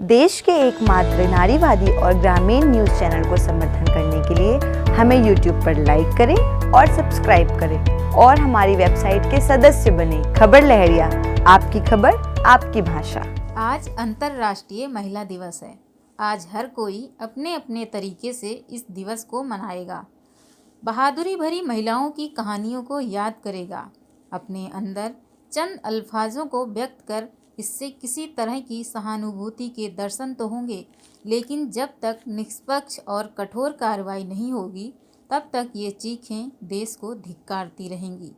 देश के एकमात्र नारीवादी और ग्रामीण न्यूज़ चैनल को समर्थन करने के लिए हमें YouTube पर लाइक करें और सब्सक्राइब करें और हमारी वेबसाइट के सदस्य बने। खबर लहरिया, आपकी खबर, आपकी भाषा। आज अंतर्राष्ट्रीय महिला दिवस है। आज हर कोई अपने अपने तरीके से इस दिवस को मनाएगा, बहादुरी भरी महिलाओं की कहानियों को याद करेगा, अपने अंदर चंद अल्फाजों को व्यक्त कर इससे किसी तरह की सहानुभूति के दर्शन तो होंगे, लेकिन जब तक निष्पक्ष और कठोर कार्रवाई नहीं होगी तब तक ये चीखें देश को धिक्कारती रहेंगी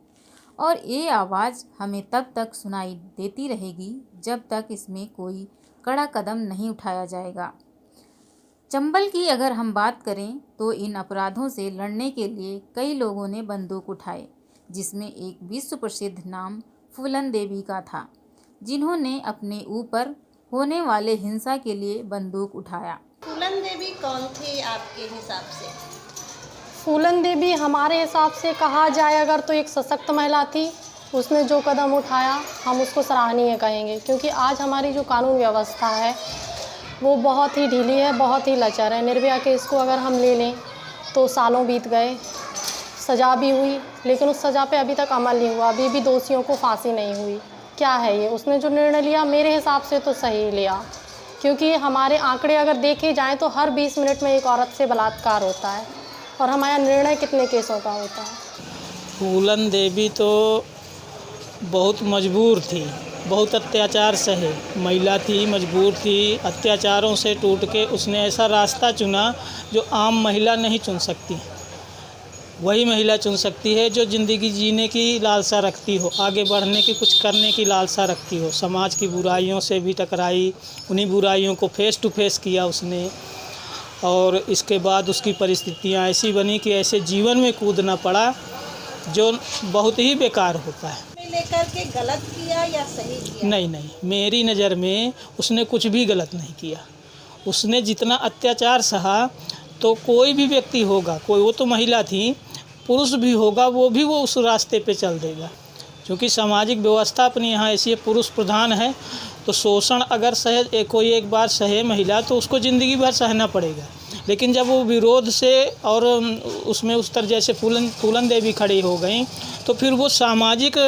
और ये आवाज़ हमें तब तक सुनाई देती रहेगी जब तक इसमें कोई कड़ा कदम नहीं उठाया जाएगा। चंबल की अगर हम बात करें तो इन अपराधों से लड़ने के लिए कई लोगों ने बंदूक उठाए, जिसमें एक विश्व प्रसिद्ध नाम फूलन देवी का था, जिन्होंने अपने ऊपर होने वाले हिंसा के लिए बंदूक उठाया। फूलन देवी कौन थी आपके हिसाब से? फूलन देवी हमारे हिसाब से कहा जाए अगर तो एक सशक्त महिला थी। उसने जो कदम उठाया हम उसको सराहनीय कहेंगे, क्योंकि आज हमारी जो कानून व्यवस्था है वो बहुत ही ढीली है, बहुत ही लचर है। निर्भया केस को अगर हम ले लें तो सालों बीत गए, सज़ा भी हुई, लेकिन उस सज़ा पे अभी तक अमल नहीं हुआ, अभी भी दोषियों को फांसी नहीं हुई। क्या है ये? उसने जो निर्णय लिया मेरे हिसाब से तो सही लिया, क्योंकि हमारे आंकड़े अगर देखे जाएं तो हर 20 मिनट में एक औरत से बलात्कार होता है और हमारा निर्णय कितने केसों का होता है। फूलन देवी तो बहुत मजबूर थी, बहुत अत्याचार सहे महिला थी, मजबूर थी, अत्याचारों से टूट के उसने ऐसा रास्ता चुना जो आम महिला नहीं चुन सकती। वही महिला चुन सकती है जो ज़िंदगी जीने की लालसा रखती हो, आगे बढ़ने की, कुछ करने की लालसा रखती हो। समाज की बुराइयों से भी टकराई, उन्हीं बुराइयों को फेस टू फेस किया उसने, और इसके बाद उसकी परिस्थितियाँ ऐसी बनी कि ऐसे जीवन में कूदना पड़ा जो बहुत ही बेकार होता है। लेकर के गलत किया या सही किया? नहीं, मेरी नज़र में उसने कुछ भी गलत नहीं किया। उसने जितना अत्याचार सहा तो कोई भी व्यक्ति होगा, कोई, वो तो महिला थी, पुरुष भी होगा, वो उस रास्ते पे चल देगा, क्योंकि सामाजिक व्यवस्था अपनी यहाँ ऐसी है, पुरुष प्रधान है। तो शोषण अगर सहे कोई एक बार सहे महिला तो उसको ज़िंदगी भर सहना पड़ेगा। लेकिन जब वो विरोध से और उसमें उस तरह जैसे फूलन देवी खड़ी हो गई तो फिर वो सामाजिक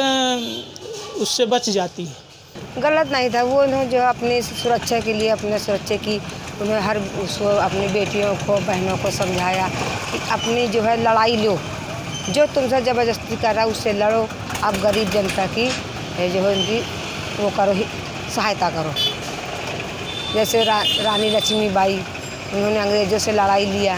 उससे बच जाती है। गलत नहीं था वो, जो अपनी सुरक्षा के लिए, अपने सुरक्षा की उन्हें हर उसको अपनी बेटियों को, बहनों को समझाया कि अपनी जो है लड़ाई लो, जो तुमसे ज़बरदस्ती कर रहा है उससे लड़ो। आप गरीब जनता की जो है उनकी वो करो, सहायता करो। जैसे रानी लक्ष्मीबाई, उन्होंने अंग्रेज़ों से लड़ाई लिया।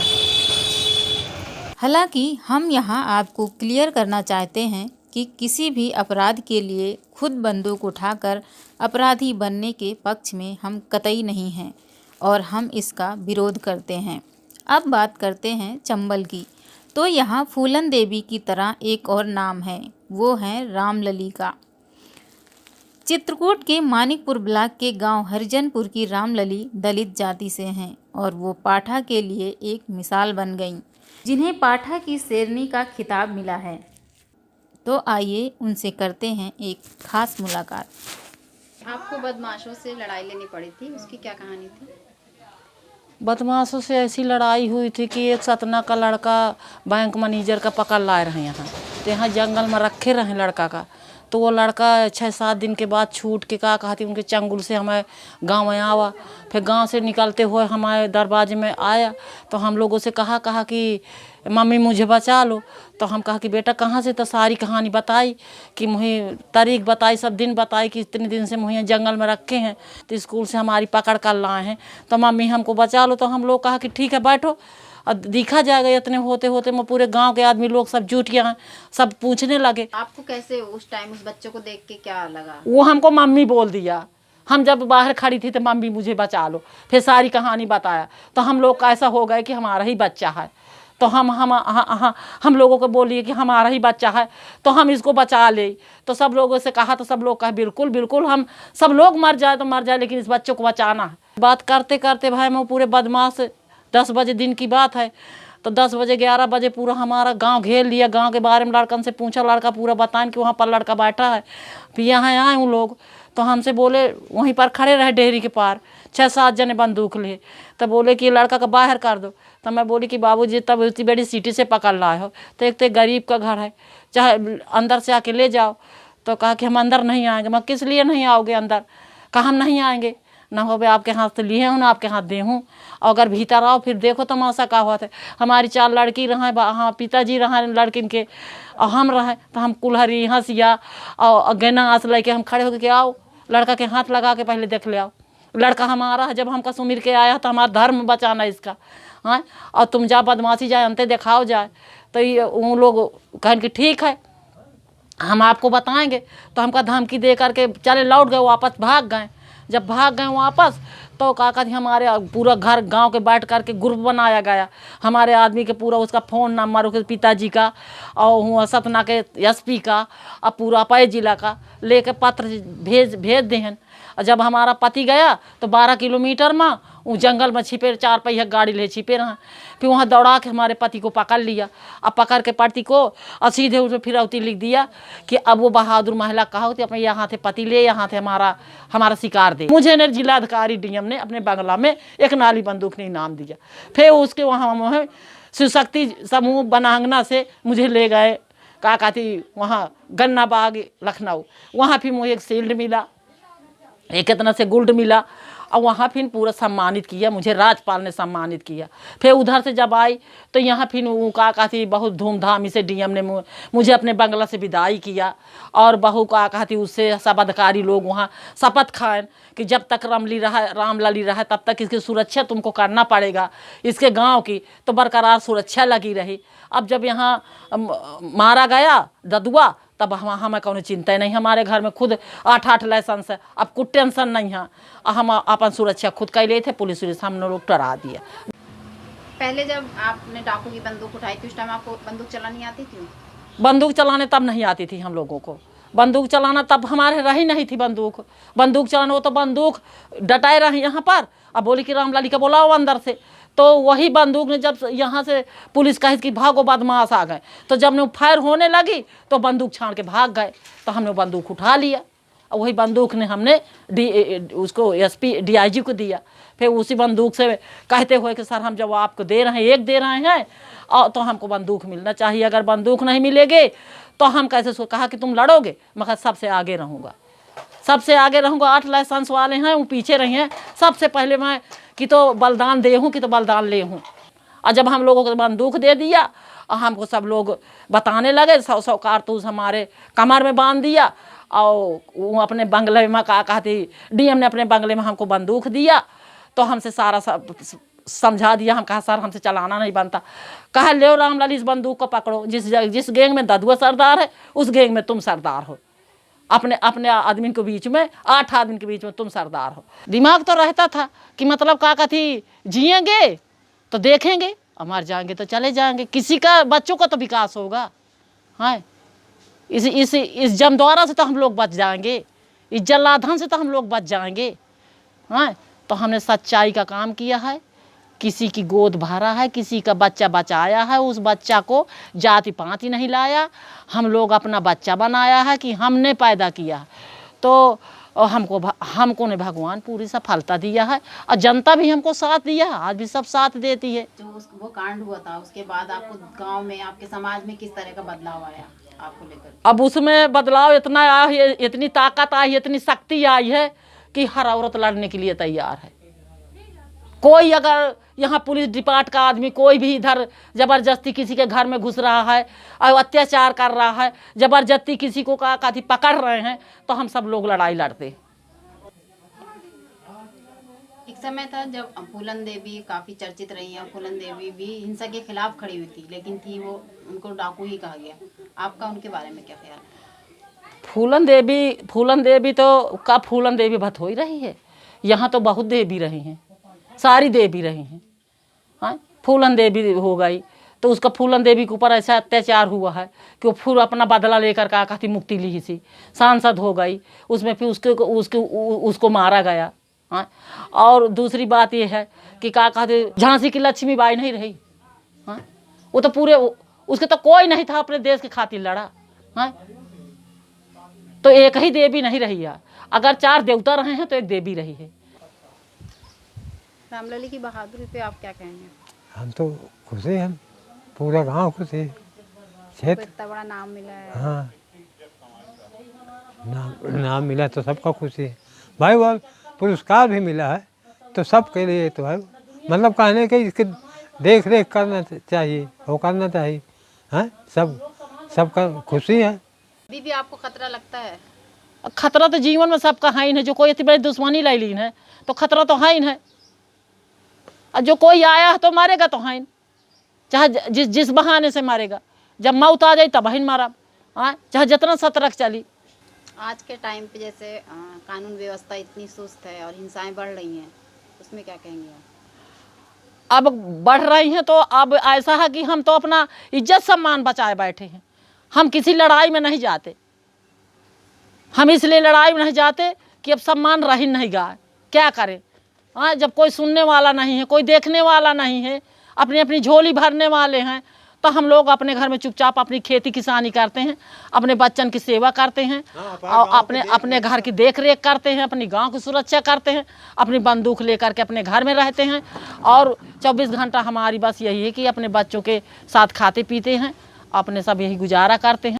हालांकि हम यहाँ आपको क्लियर करना चाहते हैं कि किसी भी अपराध के लिए खुद बंदूक उठाकर अपराधी बनने के पक्ष में हम कतई नहीं हैं और हम इसका विरोध करते हैं। अब बात करते हैं चंबल की, तो यहाँ फूलन देवी की तरह एक और नाम है, वो है रामलली का। चित्रकूट के मानिकपुर ब्लॉक के गांव हरिजनपुर की रामलली दलित जाति से हैं और वो पाठा के लिए एक मिसाल बन गईं, जिन्हें पाठा की शेरनी का खिताब मिला है। तो आइए उनसे करते हैं एक खास मुलाकात। आपको बदमाशों से लड़ाई लेनी पड़ी थी, उसकी क्या कहानी थी? बदमाशों से ऐसी लड़ाई हुई थी कि एक सतना का लड़का बैंक मैनेजर का पकड़ लाए रहे यहाँ, तो यहाँ जंगल में रखे रहे लड़का का। तो वो लड़का 6-7 दिन के बाद छूट के का कहती उनके चंगुल से हमारे गांव में आवा। फिर गांव से निकलते हुए हमारे दरवाजे में आया तो हम लोगों से कहा कि मम्मी मुझे बचा लो। तो हम कहा कि बेटा कहाँ से? तो सारी कहानी बताई कि मुझे तारीख बताई, सब दिन बताई कि इतने दिन से मुझे जंगल में रखे हैं, तो स्कूल से हमारी पकड़ कर लाए हैं, तो मम्मी हमको बचा लो। तो हम लोग कहा कि ठीक है बैठो, और दिखा जाएगा। इतने होते होते मैं पूरे गांव के आदमी लोग सब जुट गए, सब पूछने लगे। आपको कैसे उस टाइम उस बच्चों को देख के क्या लगा? वो हमको मम्मी बोल दिया। हम जब बाहर खड़ी थी तो मम्मी मुझे बचा लो, फिर सारी कहानी बताया। तो हम लोग का ऐसा हो गया कि हमारा ही बच्चा है, तो हम लोगों को बोलिए कि हमारा ही बच्चा है तो हम इसको बचा ले। तो सब लोगों से कहा तो सब लोग कहा बिल्कुल बिल्कुल, हम सब लोग मर जाए तो मर जाए, लेकिन इस बच्चे को बचाना है। बात करते करते भाई मैं पूरे बदमाश, 10 बजे दिन की बात है, तो 10 बजे 11 बजे पूरा हमारा गांव घेर लिया। गांव के बारे में लड़कन से पूछा, लड़का पूरा बताएं कि वहाँ पर लड़का बैठा है। फिर यहाँ आए उन लोग तो हमसे बोले, वहीं पर खड़े रहे डेहरी के पार, 6-7 जने बंदूक ले। तब बोले कि लड़का का बाहर कर दो। तब मैं बोली कि बाबूजी तब उतनी बड़ी सिटी से पकड़ लाए हो, तो एक तो गरीब का घर है, चाहे अंदर से आके ले जाओ। तो कहा कि हम अंदर नहीं आएंगे। मैं किस लिए नहीं आओगे अंदर? कहा हम नहीं आएंगे, ना हो आपके हाथ से लिए हूँ ना आपके हाथ दे हूँ। और अगर भीतर आओ फिर देखो तमाशा का हुआ था। हमारी 4 लड़की रहें, हाँ पिताजी रहें लड़किन के, और हम रहें। तो हम कुल्हरी हंसिया और गहना आस लेके हम खड़े होकर के आओ, लड़का के हाथ लगा के पहले देख ले आओ, लड़का हमारा है। जब हमका सुमिर के आया तो हमारा धर्म बचाना इसका, हाँ। और तुम जा बदमाशी जाए अंते दिखाओ जाए। तो ये उन लोग कहें कि ठीक है हम आपको बताएंगे। तो हमका धमकी दे करके चले लौट गए, वापस भाग गए। जब भाग गए वापस तो काका जी हमारे पूरा घर गांव के बैठ करके ग्रुप बनाया गया, हमारे आदमी के पूरा उसका फ़ोन नंबर उसके पिताजी का और हुआ सतना के एसपी का और पूरा पै जिला का लेके पत्र भेज देहन। और जब हमारा पति गया तो 12 किलोमीटर में वो जंगल में छिपे, 4 पहिया गाड़ी ले छिपे रहा। फिर वहाँ दौड़ा के हमारे पति को पकड़ लिया। अब पकड़ के पति को और सीधे उसमें फिरौती लिख दिया कि अब वो बहादुर महिला कहा होती अपने यहाँ थे पति ले, यहाँ थे हमारा शिकार दे। मुझे ने जिलाधिकारी डीएम ने अपने बंगला में एक नाली बंदूक ने इनाम दिया। फिर उसके वहाँ शिवशक्ति समूह बनांगना से मुझे ले गए का कहती वहाँ गन्ना बाग लखनऊ, वहाँ फिर मुझे एक शील्ड मिला, एक इतना से गोल्ड मिला और वहाँ फिर पूरा सम्मानित किया, मुझे राज्यपाल ने सम्मानित किया। फिर उधर से जब आई तो यहाँ फिर वो का कहती बहुत धूमधाम से डीएम ने मुझे अपने बंगला से विदाई किया। और बहू का कहती उससे सब अधिकारी लोग वहाँ शपथ खाएं कि जब तक रामलली रहा तब तक इसकी सुरक्षा तुमको करना पड़ेगा, इसके गाँव की तो बरकरार सुरक्षा लगी रही। अब जब यहाँ मारा गया ददुआ तब हमें कौन चिंता नहीं, हमारे घर में खुद 8 लाइसेंस है, अब कुछ टेंशन नहीं है। हम अपन सुरक्षा खुद कर लिए थे, पुलिस हम लोग डरा दिया। पहले जब आपने डाकू की बंदूक उठाई थी उस टाइम आपको बंदूक चलानी आती थी? बंदूक चलाने तब नहीं आती थी हम लोगों को, बंदूक चलाना तब हमारे रही नहीं थी। बंदूक चलाना वो तो बंदूक डटाए रहे यहाँ पर। अब बोली कि रामलाली का बोलाओ अंदर से, तो वही बंदूक ने जब यहाँ से पुलिस कही कि भागो बदमाश आ गए, तो जब ने फायर होने लगी तो बंदूक छाड़ के भाग गए। तो हमने बंदूक उठा लिया और वही बंदूक ने हमने उसको एसपी डीआईजी को दिया। फिर उसी बंदूक से कहते हुए कि सर हम जब आपको दे रहे हैं, एक दे रहे हैं और तो हमको बंदूक मिलना चाहिए, अगर बंदूक नहीं मिलेगी तो हम कैसे। कहा कि तुम लड़ोगे? मगर सबसे आगे रहूँगा, सबसे आगे रहूँगा। 8 लाइसेंस वाले हैं वो पीछे रही हैं, सबसे पहले मैं कि तो बलिदान दे हूँ कि तो बलिदान ले हूँ। और जब हम लोगों को बंदूक दे दिया और हमको सब लोग बताने लगे, 100 कारतूस हमारे कमर में बांध दिया। और वो अपने बंगले में कहती डीएम ने अपने बंगले में हमको बंदूक दिया। तो हमसे सारा समझा दिया। हम कहा सर हमसे चलाना नहीं बनता। कहा ले रामलाली इस बंदूक को पकड़ो, जिस गैंग में ददुआ सरदार है उस गैंग में तुम सरदार हो, अपने आदमी के बीच में 8 आदमी के बीच में तुम सरदार हो। दिमाग तो रहता था कि मतलब का कहती जिएंगे तो देखेंगे और मर जाएंगे तो चले जाएंगे, किसी का बच्चों का तो विकास होगा। हाँ, इस जमद्वारा से तो हम लोग बच जाएंगे, इस जलाधन से तो हम लोग बच जाएंगे। हाँ, तो हमने सच्चाई का काम किया है, किसी की गोद भरा है, किसी का बच्चा बचाया है, उस बच्चा को जाति पाति नहीं लाया, हम लोग अपना बच्चा बनाया है कि हमने पैदा किया। तो हमको ने भगवान पूरी सफलता दिया है और जनता भी हमको साथ दिया है, आज भी सब साथ देती है। जो वो कांड हुआ था उसके बाद आपको गांव में आपके समाज में किस तरह का बदलाव आया आपको लेकर? अब उसमें बदलाव इतना आया है, इतनी ताकत आई, इतनी शक्ति आई है कि हर औरत लड़ने के लिए तैयार है। कोई अगर यहाँ पुलिस डिपार्ट का आदमी कोई भी इधर जबरदस्ती किसी के घर में घुस रहा है और अत्याचार कर रहा है, जबरदस्ती किसी को काथी पकड़ रहे हैं, तो हम सब लोग लड़ाई लड़ते। एक समय था जब फूलन देवी काफी चर्चित रही हैं। फूलन देवी भी हिंसा के खिलाफ खड़ी हुई थी, लेकिन थी वो उनको डाकू ही कहा गया। आपका उनके बारे में क्या ख्याल है? फूलन देवी तो का फूलन देवी भत हो ही रही है। यहाँ तो बहुत देवी रही हैं, सारी देवी रही हैं। हाँ, फूलन देवी हो गई तो उसका फूलन देवी के ऊपर ऐसा अत्याचार हुआ है कि वो फिर अपना बदला लेकर का कहती मुक्ति ली सी, सांसद हो गई, उसमें फिर उसको मारा गया। हाँ, और दूसरी बात ये है कि क्या कहते झांसी की लक्ष्मीबाई नहीं रही। हाँ, वो तो पूरे उसके तो कोई नहीं था अपने देश के खातिर लड़ा। हाँ, तो एक ही देवी नहीं रही है, अगर 4 देवता रहे हैं तो एक देवी रही है। रामलली की बहादुरी पे आप क्या कहेंगे? हम तो खुश हैं, हम पूरा गांव खुश है, आपको क्षेत्र। इतना बड़ा नाम मिला है। हाँ, नाम मिला तो सबका खुशी है भाई। वो पुरस्कार भी मिला है तो सबके लिए तो है, मतलब कहने के इसके देख रेख करना चाहिए, वो करना चाहिए। हाँ, सबका खुशी है। अभी भी आपको खतरा लगता है? खतरा तो जीवन में सबका है ही है। जो कोई इतनी बड़ी दुश्मनी लाई ली है तो खतरा तो है ही है। और जो कोई आया है तो मारेगा तो है, चाहे जिस बहाने से मारेगा। जब मौत आ जाए तब ही मारा। हाँ, चाहे जितना सतर्क चली। आज के टाइम पे जैसे कानून व्यवस्था इतनी सुस्त है और हिंसाएं बढ़ रही हैं, उसमें क्या कहेंगे आप? अब बढ़ रही हैं तो अब ऐसा है कि हम तो अपना इज्जत सम्मान बचाए बैठे हैं। हम किसी लड़ाई में नहीं जाते। हम इसलिए लड़ाई में नहीं जाते कि अब सम्मान रह ही नहीं गया। क्या करें? हाँ, जब कोई सुनने वाला नहीं है, कोई देखने वाला नहीं है, अपनी अपनी झोली भरने वाले हैं, तो हम लोग अपने घर में चुपचाप अपनी खेती किसानी करते हैं, अपने बच्चन की सेवा करते हैं और अपने घर की देख रेख करते हैं, अपनी गांव की सुरक्षा करते हैं, अपनी बंदूक लेकर के अपने घर में रहते हैं। और 24 घंटा हमारी बस यही है कि अपने बच्चों के साथ खाते पीते हैं, अपने सब यही गुजारा करते हैं।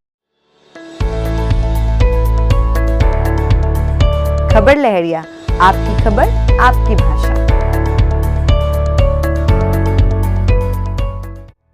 खबर लहरिया, आपकी खबर आपकी भाषा।